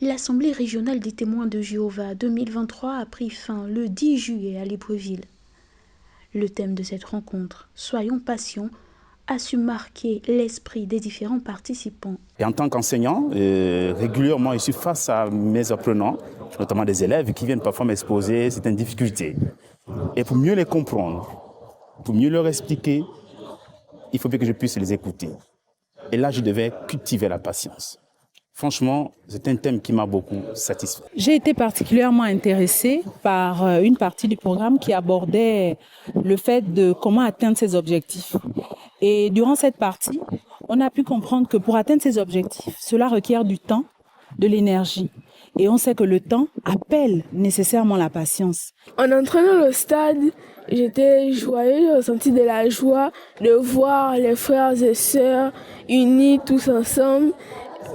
L'Assemblée régionale des témoins de Jéhovah 2023 a pris fin le 10 juillet à Libreville. Le thème de cette rencontre, Soyons patients, a su marquer l'esprit des différents participants. Et en tant qu'enseignant, régulièrement, je suis face à mes apprenants, notamment des élèves qui viennent parfois m'exposer certaines difficultés. Et pour mieux les comprendre, pour mieux leur expliquer, il faut bien que je puisse les écouter. Et là, je devais cultiver la patience. Franchement, c'est un thème qui m'a beaucoup satisfait. J'ai été particulièrement intéressée par une partie du programme qui abordait le fait de comment atteindre ses objectifs. Et durant cette partie, on a pu comprendre que pour atteindre ces objectifs, cela requiert du temps, de l'énergie. Et on sait que le temps appelle nécessairement la patience. En entrant dans le stade, j'étais joyeuse, j'ai ressenti de la joie de voir les frères et sœurs unis tous ensemble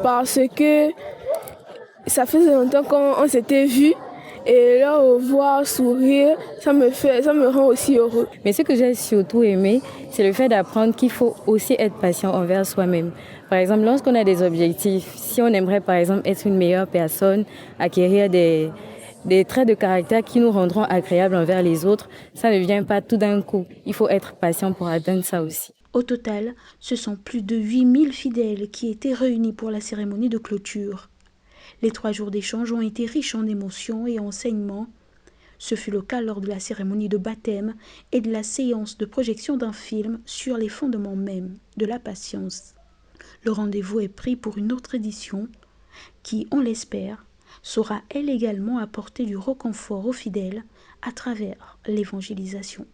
parce que ça faisait longtemps qu'on s'était vus. Et leur voir sourire, ça me rend aussi heureux. Mais ce que j'ai surtout aimé, c'est le fait d'apprendre qu'il faut aussi être patient envers soi-même. Par exemple, lorsqu'on a des objectifs, si on aimerait par exemple être une meilleure personne, acquérir des traits de caractère qui nous rendront agréables envers les autres, ça ne vient pas tout d'un coup. Il faut être patient pour atteindre ça aussi. Au total, ce sont plus de 8000 fidèles qui étaient réunis pour la cérémonie de clôture. Les 3 jours d'échange ont été riches en émotions et enseignements. Ce fut le cas lors de la cérémonie de baptême et de la séance de projection d'un film sur les fondements mêmes de la patience. Le rendez-vous est pris pour une autre édition qui, on l'espère, saura elle également apporter du réconfort aux fidèles à travers l'évangélisation.